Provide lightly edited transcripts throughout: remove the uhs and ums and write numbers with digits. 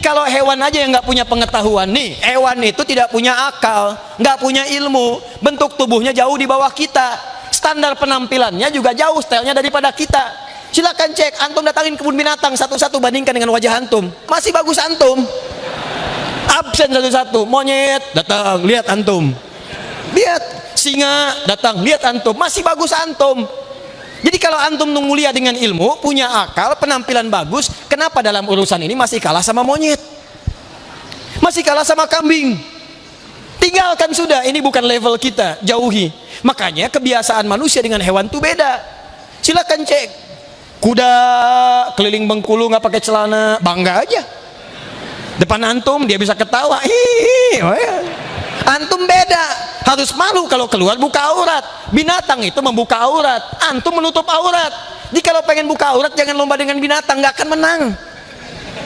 kalau hewan aja yang nggak punya pengetahuan nih, hewan itu tidak punya akal, nggak punya ilmu, bentuk tubuhnya jauh di bawah kita, standar penampilannya juga jauh stylenya daripada kita. Silakan cek, antum datangin kebun binatang satu-satu, bandingkan dengan wajah antum, masih bagus antum. Absen satu-satu, monyet datang, lihat antum, lihat singa datang, lihat antum, masih bagus antum. Jadi kalau antum mulia dengan ilmu, punya akal, penampilan bagus, kenapa dalam urusan ini masih kalah sama monyet, masih kalah sama kambing? Tinggalkan sudah, ini bukan level kita, jauhi. Makanya kebiasaan manusia dengan hewan itu beda. Silakan cek, kuda keliling Bengkulu nggak pakai celana, bangga aja. Depan antum dia bisa ketawa, hihi, oh ya. Antum beda, harus malu kalau keluar buka aurat. Binatang itu membuka aurat, antum menutup aurat. Jadi kalau pengen buka aurat jangan lomba dengan binatang, nggak akan menang,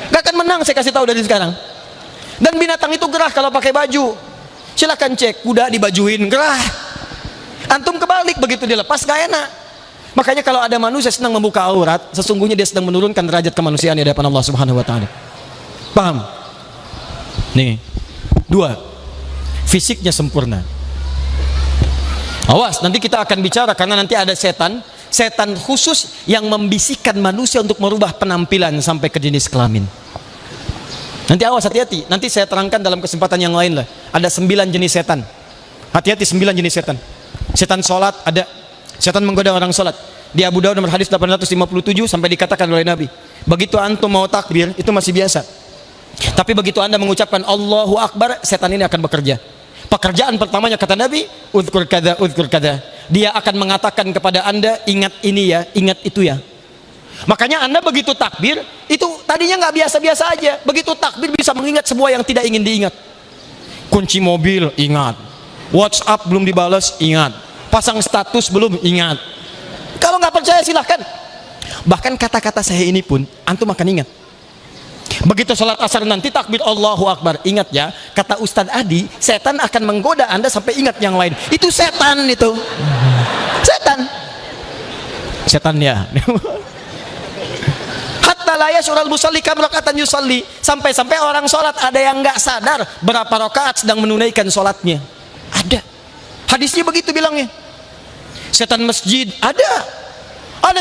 nggak akan menang. Saya kasih tahu dari sekarang. Dan binatang itu gerah kalau pakai baju. Silakan cek, kuda dibajuin gerah, antum kebalik, begitu dilepas gak enak. Makanya kalau ada manusia senang membuka aurat, sesungguhnya dia sedang menurunkan derajat kemanusiaan di hadapan Allah Subhanahu wa taala. Paham? Nih, dua, fisiknya sempurna. Awas, nanti kita akan bicara karena nanti ada setan khusus yang membisikkan manusia untuk merubah penampilan sampai ke jenis kelamin. Nanti awas, hati-hati. Nanti saya terangkan dalam kesempatan yang lain lah. Ada 9 jenis setan. Hati-hati, 9 jenis setan. Setan sholat ada, setan menggoda orang sholat. Di Abu Daud nomor hadis 857 sampai dikatakan oleh Nabi, begitu antum mau takbir itu masih biasa, tapi begitu anda mengucapkan Allahu Akbar, setan ini akan bekerja. Pekerjaan pertamanya kata Nabi, uzkur kada, uzkur kada. Dia akan mengatakan kepada anda, ingat ini ya, ingat itu ya. Makanya anda begitu takbir, itu tadinya nggak biasa-biasa aja, begitu takbir bisa mengingat semua yang tidak ingin diingat. Kunci mobil, ingat. WhatsApp belum dibalas, ingat. Pasang status belum, ingat. Kalau nggak percaya silahkan. Bahkan kata-kata saya ini pun antum akan ingat. Begitu sholat asar nanti takbir Allahu Akbar, ingat ya, kata Ustadz Adi, setan akan menggoda anda sampai ingat yang lain. Itu setan itu, setan ya. Hatta la yash'urul musalli kam raka'atan yusalli, sampai-sampai orang sholat ada yang nggak sadar berapa rakaat sedang menunaikan sholatnya. Ada hadisnya begitu bilangnya. Setan masjid ada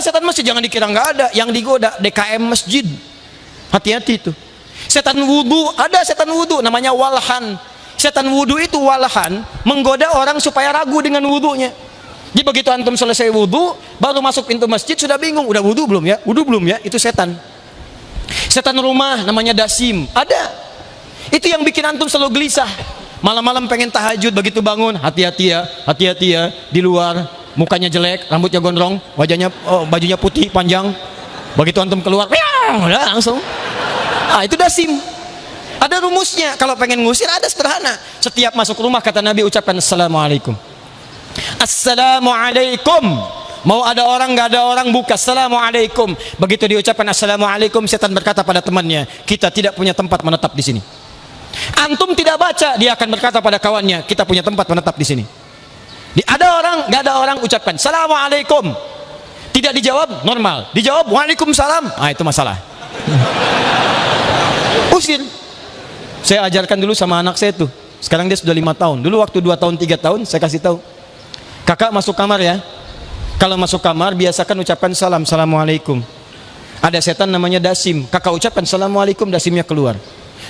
setan masjid, jangan dikira nggak ada. Yang digoda DKM masjid, hati-hati itu. Setan wudu ada, setan wudu namanya walhan. Setan wudu itu walhan menggoda orang supaya ragu dengan wudunya. Jadi begitu antum selesai wudu baru masuk pintu masjid sudah bingung, udah wudu belum ya, wudu belum ya, itu setan. Setan rumah namanya dasim ada, itu yang bikin antum selalu gelisah. Malam-malam pengen tahajud, begitu bangun hati-hati ya di luar mukanya jelek, rambutnya gondrong, wajahnya bajunya putih panjang. Begitu antum keluar, udah langsung. Itu dasim. Ada rumusnya, kalau pengen ngusir ada sederhana. Setiap masuk rumah kata Nabi ucapkan assalamualaikum. Assalamualaikum. Mau ada orang nggak ada orang buka assalamualaikum. Begitu diucapkan assalamualaikum, setan berkata pada temannya, kita tidak punya tempat menetap di sini. Antum tidak baca, dia akan berkata pada kawannya, kita punya tempat menetap di sini. Ada orang nggak ada orang, ucapkan assalamualaikum. Tidak dijawab normal, dijawab waalaikumsalam, itu masalah. Usir. Saya ajarkan dulu sama anak saya tuh, sekarang dia sudah 5 tahun. Dulu waktu 2 tahun 3 tahun saya kasih tahu, kakak masuk kamar ya, kalau masuk kamar biasakan ucapkan salam, assalamualaikum. Ada setan namanya dasim, kakak ucapkan assalamualaikum, dasimnya keluar.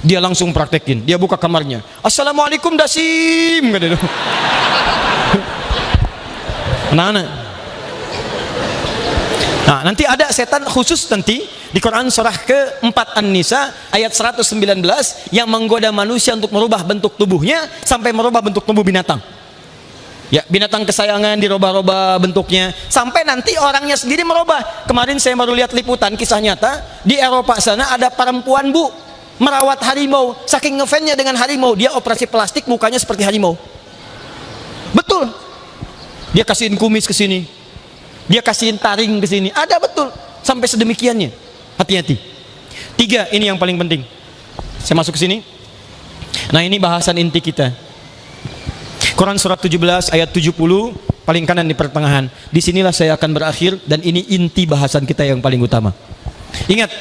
Dia langsung praktekin, dia buka kamarnya, assalamualaikum dasim, kata dia. Anak-anak. Nah, nanti ada setan khusus nanti di Quran surah ke-4 An-Nisa ayat 119 yang menggoda manusia untuk merubah bentuk tubuhnya sampai merubah bentuk tubuh binatang. Ya, binatang kesayangan dirubah-rubah bentuknya sampai nanti orangnya sendiri merubah. Kemarin saya baru lihat liputan kisah nyata di Eropa sana, ada perempuan bu merawat harimau, saking ngefansnya dengan harimau dia operasi plastik mukanya seperti harimau. Betul. Dia kasihin kumis ke sini, dia kasihin taring ke sini, ada betul sampai sedemikiannya. Hati-hati. 3, ini yang paling penting. Saya masuk ke sini. Nah, ini bahasan inti kita. Quran surat 17 ayat 70 paling kanan di pertengahan. Disinilah saya akan berakhir dan ini inti bahasan kita yang paling utama. Ingat,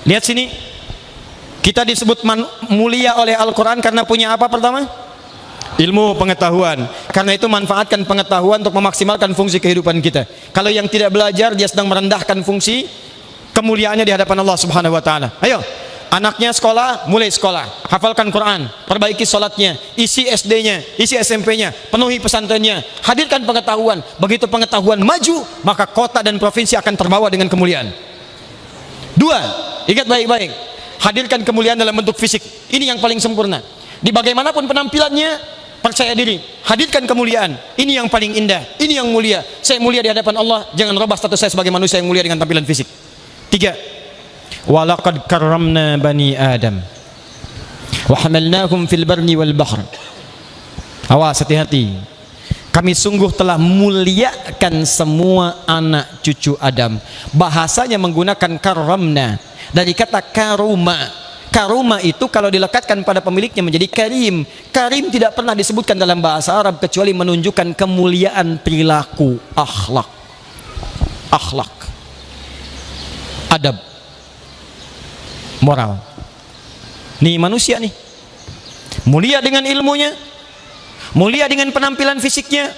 lihat sini. Kita disebut mulia oleh Al-Quran karena punya apa pertama? Ilmu, pengetahuan. Karena itu manfaatkan pengetahuan untuk memaksimalkan fungsi kehidupan kita. Kalau yang tidak belajar, dia sedang merendahkan fungsi kemuliaannya di hadapan Allah Subhanahu wa taala. Ayo, anaknya sekolah, mulai sekolah, hafalkan Quran, perbaiki sholatnya, isi SD-nya, isi SMP-nya, penuhi pesantrennya, hadirkan pengetahuan. Begitu pengetahuan maju, maka kota dan provinsi akan terbawa dengan kemuliaan. Dua, ingat baik-baik, hadirkan kemuliaan dalam bentuk fisik. Ini yang paling sempurna. Di bagaimanapun penampilannya, percaya diri, hadirkan kemuliaan. Ini yang paling indah, ini yang mulia. Saya mulia di hadapan Allah, jangan rubah status saya sebagai manusia yang mulia dengan tampilan fisik. Tiga, walaqad karramna bani Adam wa hamalnahum fil barri wal bahr. Awas, hati-hati. Kami sungguh telah muliakan semua anak cucu Adam. Bahasanya menggunakan karramna dari kata karuma. Karuma itu kalau dilekatkan pada pemiliknya menjadi karim. Karim tidak pernah disebutkan dalam bahasa Arab kecuali menunjukkan kemuliaan perilaku, akhlak. Akhlak, adab, moral. Nih manusia nih, mulia dengan ilmunya, mulia dengan penampilan fisiknya,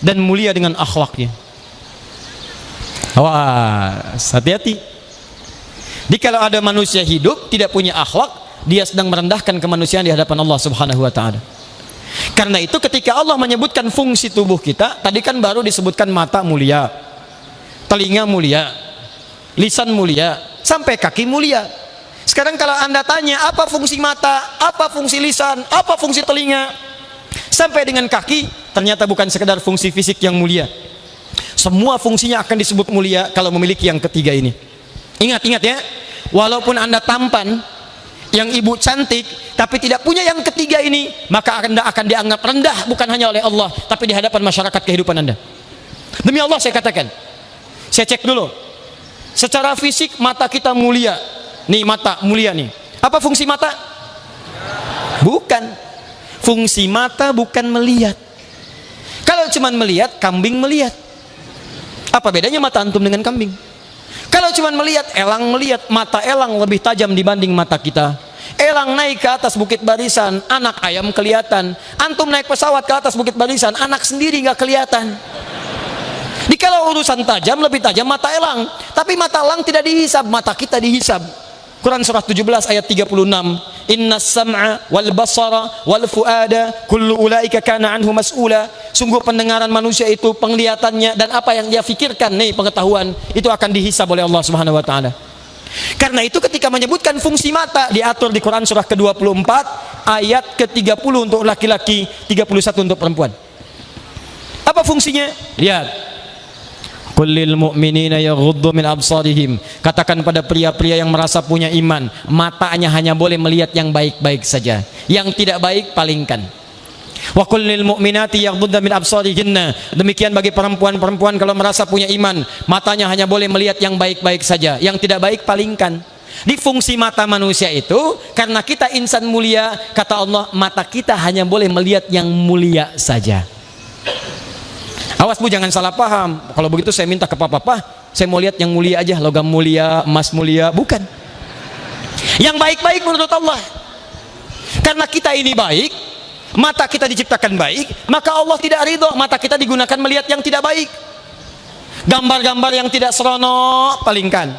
dan mulia dengan akhlaknya. Awas, hati-hati. Jadi kalau ada manusia hidup tidak punya akhlak, dia sedang merendahkan kemanusiaan di hadapan Allah Subhanahu wa taala. Karena itu ketika Allah menyebutkan fungsi tubuh kita, tadi kan baru disebutkan mata mulia, telinga mulia, lisan mulia, sampai kaki mulia. Sekarang kalau Anda tanya apa fungsi mata, apa fungsi lisan, apa fungsi telinga, sampai dengan kaki, ternyata bukan sekedar fungsi fisik yang mulia. Semua fungsinya akan disebut mulia kalau memiliki yang ketiga ini. Ingat ya, walaupun Anda tampan, yang ibu cantik, tapi tidak punya yang ketiga ini, maka Anda akan dianggap rendah bukan hanya oleh Allah, tapi di hadapan masyarakat kehidupan Anda. Demi Allah saya katakan, saya cek dulu, secara fisik mata kita mulia. Nih mata mulia nih. Apa fungsi mata? Bukan. Fungsi mata bukan melihat. Kalau cuma melihat, kambing melihat. Apa bedanya mata antum dengan kambing? Kalau cuma melihat, elang melihat. Mata elang lebih tajam dibanding mata kita. Elang naik ke atas bukit barisan, anak ayam kelihatan. Antum naik pesawat ke atas bukit barisan, anak sendiri nggak kelihatan. Di kalau urusan tajam, lebih tajam mata elang. Tapi mata elang tidak dihisab, mata kita dihisab. Quran surah 17 ayat 36. Inna sam'a wal basara wal fuada kullu ulaika kana anhu mas'ula. Sungguh pendengaran manusia itu, penglihatannya, dan apa yang dia fikirkan, nih pengetahuan, itu akan dihisab oleh Allah Subhanahu wa taala. Karena itu ketika menyebutkan fungsi mata diatur di Quran surah ke-24 ayat ke-30 untuk laki-laki, 31 untuk perempuan. Apa fungsinya? Lihat. Kullil mu'minina yaghuddu min absarihim. Katakan pada pria-pria yang merasa punya iman, matanya hanya boleh melihat yang baik-baik saja, yang tidak baik palingkan. Wa kullil mu'minati yaghuddna min absarihinna. Demikian bagi perempuan-perempuan kalau merasa punya iman, matanya hanya boleh melihat yang baik-baik saja, yang tidak baik palingkan. Di fungsi mata manusia itu, karena kita insan mulia, kata Allah, mata kita hanya boleh melihat yang mulia saja. Awas Bu, jangan salah paham. Kalau begitu saya minta ke papa, saya mau lihat yang mulia aja, logam mulia, emas mulia. Bukan. Yang baik-baik menurut Allah. Karena kita ini baik, mata kita diciptakan baik, maka Allah tidak ridho mata kita digunakan melihat yang tidak baik. Gambar-gambar yang tidak seronok, palingkan.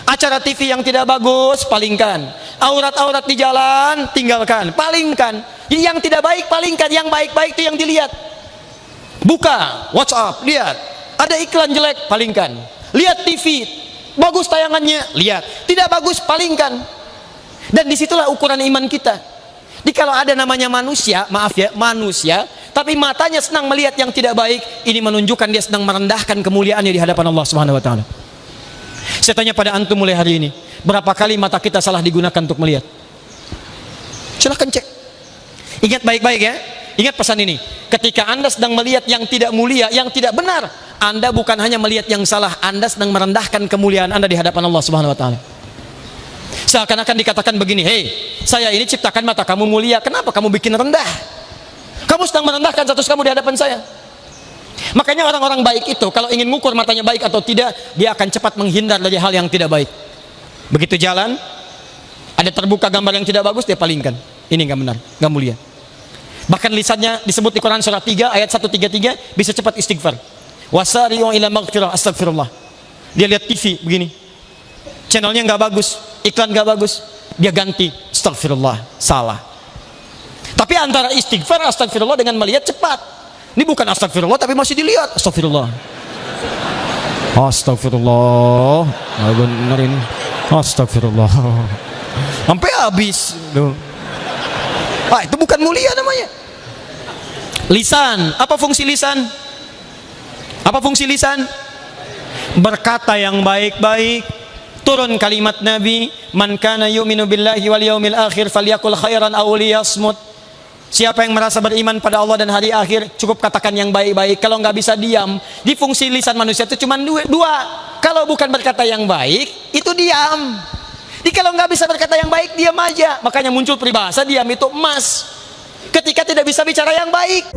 Acara TV yang tidak bagus, palingkan. Aurat-aurat di jalan, tinggalkan, palingkan. Yang tidak baik, palingkan. Yang baik-baik itu yang dilihat. Buka WhatsApp, lihat ada iklan jelek, palingkan. Lihat TV, bagus tayangannya, lihat. Tidak bagus, palingkan. Dan disitulah ukuran iman kita. Jadi kalau ada namanya manusia, maaf ya, manusia, tapi matanya senang melihat yang tidak baik, ini menunjukkan dia sedang merendahkan kemuliaannya di hadapan Allah Subhanahu wa taala. Saya tanya pada antum mulai hari ini, berapa kali mata kita salah digunakan untuk melihat? Silahkan cek. Ingat baik-baik ya. Ingat pesan ini, ketika Anda sedang melihat yang tidak mulia, yang tidak benar, Anda bukan hanya melihat yang salah, Anda sedang merendahkan kemuliaan Anda di hadapan Allah Subhanahu wa taala. Seakan-akan dikatakan begini, hei, saya ini ciptakan mata kamu mulia, kenapa kamu bikin rendah? Kamu sedang merendahkan status kamu di hadapan saya. Makanya orang-orang baik itu kalau ingin mengukur matanya baik atau tidak, dia akan cepat menghindar dari hal yang tidak baik. Begitu jalan, Ada terbuka gambar yang tidak bagus, dia palingkan. Ini nggak benar, nggak mulia. Bahkan lisannya disebut di Quran surah 3 ayat 133 bisa cepat istighfar. Wasari'u ila maghfirah, astagfirullah. Dia lihat TV begini, channelnya nggak bagus, iklan nggak bagus, dia ganti, astagfirullah, salah. Tapi antara istighfar, astagfirullah dengan melihat cepat. Ini bukan astagfirullah tapi masih dilihat, astagfirullah. Astagfirullah, nggak benar ini, astagfirullah. Sampai habis. Itu bukan mulia namanya. Lisan, apa fungsi lisan? Apa fungsi lisan? Berkata yang baik-baik. Turun kalimat Nabi, man kana yu'minu billahi wal yaumil akhir falyakul khairan aw liyasmut. Siapa yang merasa beriman pada Allah dan hari akhir, cukup katakan yang baik-baik. Kalau nggak bisa diam. Di fungsi lisan manusia itu cuma dua. Kalau bukan berkata yang baik, itu diam. Jadi kalau nggak bisa berkata yang baik, diam aja. Makanya muncul peribahasa, diam itu emas. Ketika tidak bisa bicara yang baik.